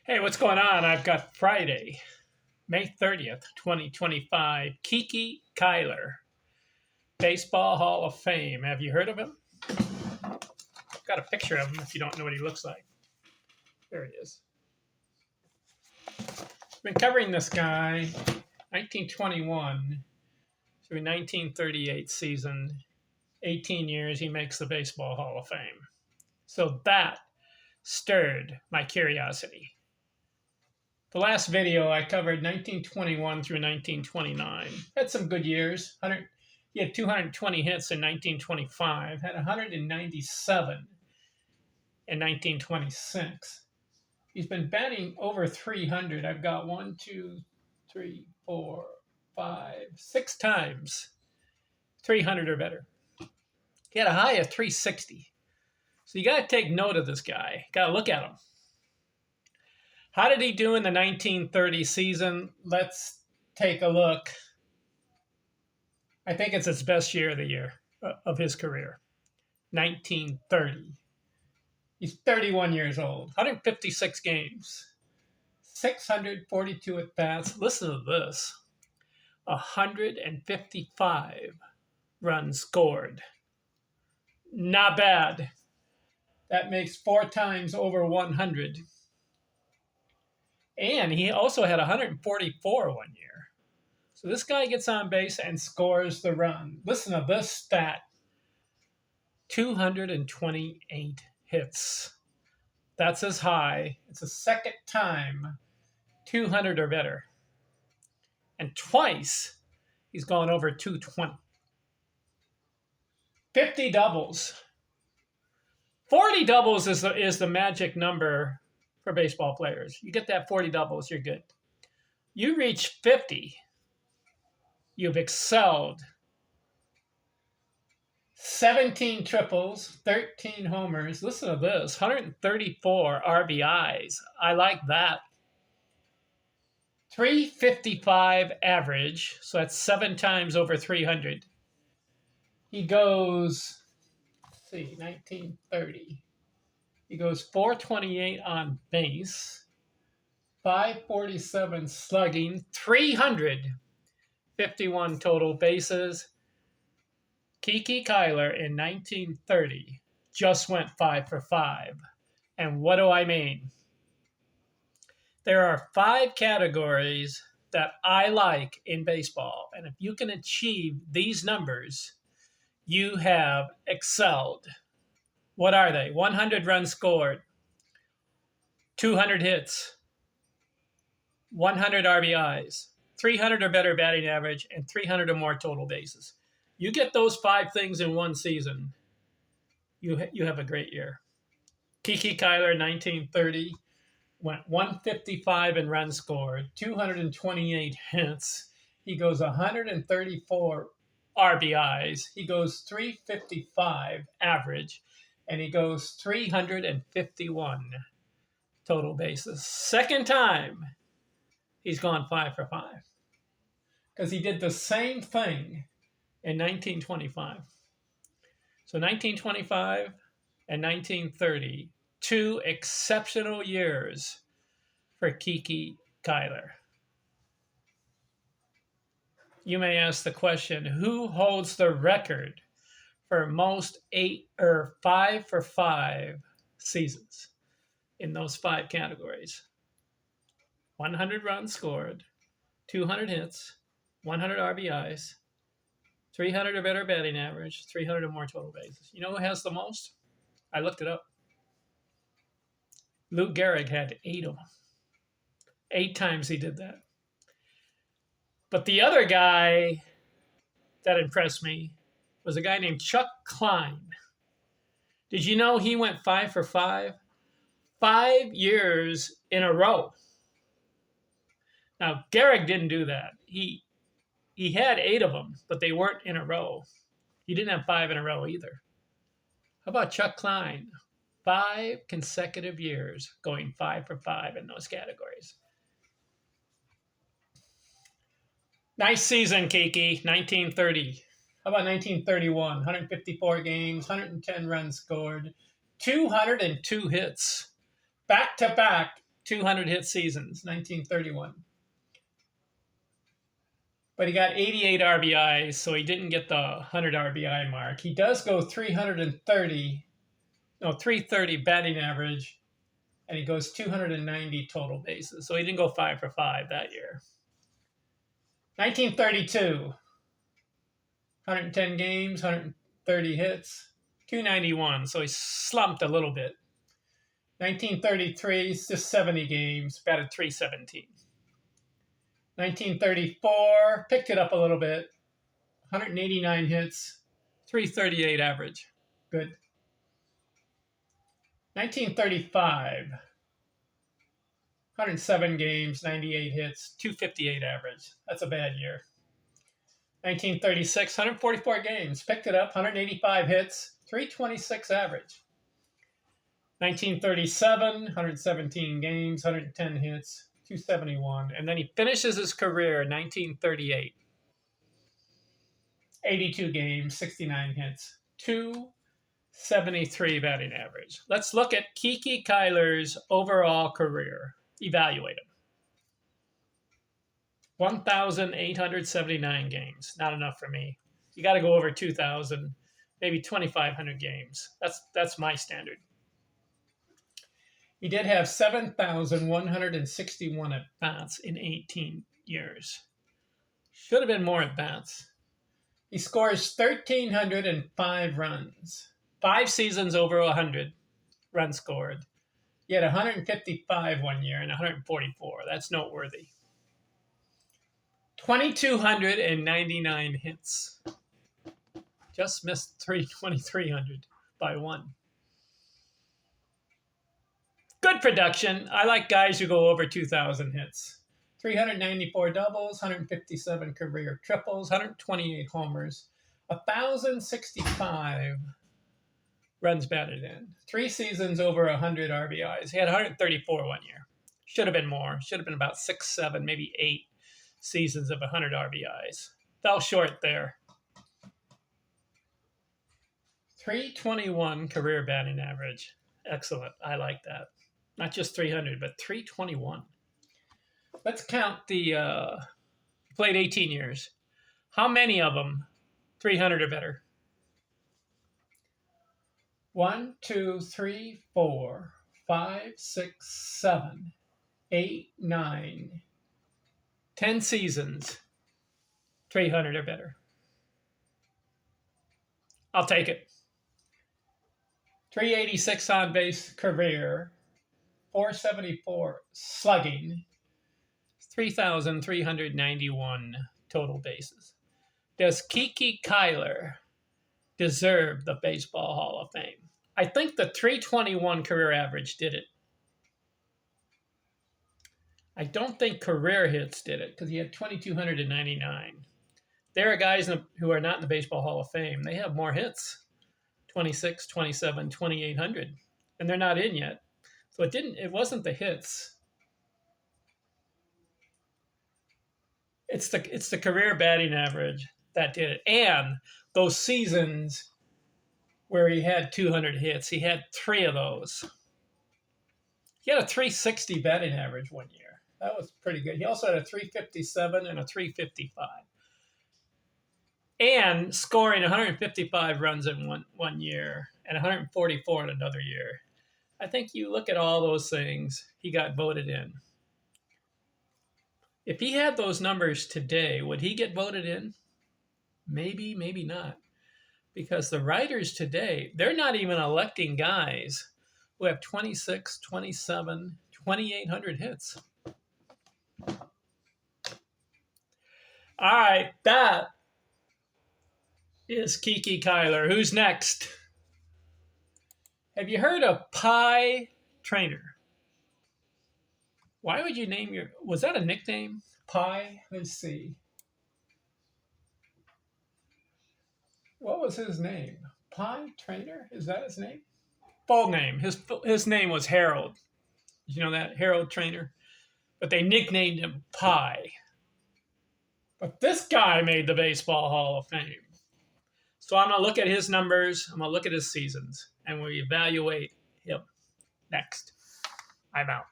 Hey, what's going on? I've got Friday, May 30th, 2025. Kiki Cuyler, Baseball Hall of Fame. Have you heard of him? I've got a picture of him if you don't know what he looks like. There he is. I've been covering this guy 1921 through 1938 season. 18 years, he makes the Baseball Hall of Fame. So that stirred my curiosity. The last video I covered 1921 through 1929. Had some good years. He had 220 hits in 1925. Had 197 in 1926. He's been batting over 300. I've got 1, 2, 3, 4, 5, 6 times 300 or better. He had a high of 360. So you got to take note of this guy. Got to look at him. How did he do in the 1930 season? Let's take a look. I think it's his best year of his career. 1930. He's 31 years old. 156 games. 642 at-bats. Listen to this. 155 runs scored. Not bad. That makes 4 times over 100. And he also had 144 one year. So this guy gets on base and scores the run. Listen to this stat. 228 hits. That's his high. It's the second time 200 or better. And twice he's gone over 220. 50 doubles. 40 doubles is the magic number for baseball players. You get that 40 doubles, you're good. You reach 50, you've excelled. 17 triples, 13 homers. Listen to this, 134 RBIs. I like that. 355 average, so that's 7 times over 300. He goes, let's see, 1930. He goes 428 on base, 547 slugging, 351 total bases. Kiki Cuyler in 1930 just went 5 for 5. And what do I mean? There are 5 categories that I like in baseball. And if you can achieve these numbers, you have excelled. What are they? 100 runs scored, 200 hits, 100 RBIs, 300 or better batting average, and 300 or more total bases. You get those 5 things in one season, you have a great year. Kiki Cuyler, 1930, went 155 in runs scored, 228 hits. He goes 134 RBIs. He goes 355 average. And he goes 351 total bases. Second time he's gone 5 for 5. Because he did the same thing in 1925. So 1925 and 1930, 2 exceptional years for Kiki Cuyler. You may ask the question, who holds the record for most 5 for 5 seasons in those 5 categories? 100 runs scored, 200 hits, 100 RBIs, 300 or better batting average, 300 or more total bases. You know who has the most? I looked it up. Lou Gehrig had 8 of them. 8 times he did that. But the other guy that impressed me was a guy named Chuck Klein. Did you know he went 5 for 5? 5 years in a row. Now, Gehrig didn't do that. He had 8 of them, but they weren't in a row. He didn't have 5 in a row either. How about Chuck Klein? 5 consecutive years going 5 for 5 in those categories. Nice season, Kiki, 1930. How about 1931? 154 games, 110 runs scored, 202 hits. Back-to-back 200 hit seasons, 1931. But he got 88 RBIs, so he didn't get the 100 RBI mark. He does go 330 batting average, and he goes 290 total bases. So he didn't go 5 for 5 that year. 1932, 110 games, 130 hits, 291. So he slumped a little bit. 1933, just 70 games, batted 317. 1934, picked it up a little bit, 189 hits, 338 average. Good. 1935, 107 games, 98 hits, 258 average. That's a bad year. 1936, 144 games, picked it up, 185 hits, 326 average. 1937, 117 games, 110 hits, 271. And then he finishes his career in 1938. 82 games, 69 hits, 273 batting average. Let's look at Kiki Cuyler's overall career. Evaluate him. 1,879 games. Not enough for me. You got to go over 2,000, maybe 2,500 games. That's my standard. He did have 7,161 at-bats in 18 years. Should have been more at-bats. He scores 1,305 runs. 5 seasons over 100 runs scored. He had 155 one year and 144. That's noteworthy. 2,299 hits. Just missed 2,300 by 1. Good production. I like guys who go over 2,000 hits. 394 doubles, 157 career triples, 128 homers, 1,065 runs batted in. 3 seasons over 100 RBIs. He had 134 one year. Should have been more. Should have been about 6, 7, maybe 8 seasons of 100 RBIs. Fell short there. 321 career batting average. Excellent. I like that. Not just 300, but 321. Let's count the, played 18 years. How many of them 300 or better? 1, 2, 3, 4, 5, 6, 7, 8, 9, 10 seasons, 300 or better. I'll take it. 386 on base career, 474 slugging, 3,391 total bases. Does Kiki Cuyler deserve the Baseball Hall of Fame? I think the 321 career average did it. I don't think career hits did it because he had 2,299. There are guys who are not in the Baseball Hall of Fame. They have more hits, 26, 27, 2,800, and they're not in yet. So it wasn't the hits. It's the career batting average that did it. And those seasons where he had 200 hits, he had 3 of those. He had a 360 batting average one year. That was pretty good. He also had a 357 and a 355. And scoring 155 runs in one year and 144 in another year. I think you look at all those things, he got voted in. If he had those numbers today, would he get voted in? Maybe, maybe not. Because the writers today, they're not even electing guys who have 26, 27, 2,800 hits. All right, that is Kiki Cuyler. Who's next? Have you heard of Pie Trainer? Why would you name was that a nickname? Pie? Let's see. What was his name? Pie Trainer? Is that his name? Full name. His name was Harold. Did you know that? Harold Trainer. But they nicknamed him Pie. But this guy made the Baseball Hall of Fame. So I'm going to look at his numbers. I'm going to look at his seasons. And we evaluate him. Next. I'm out.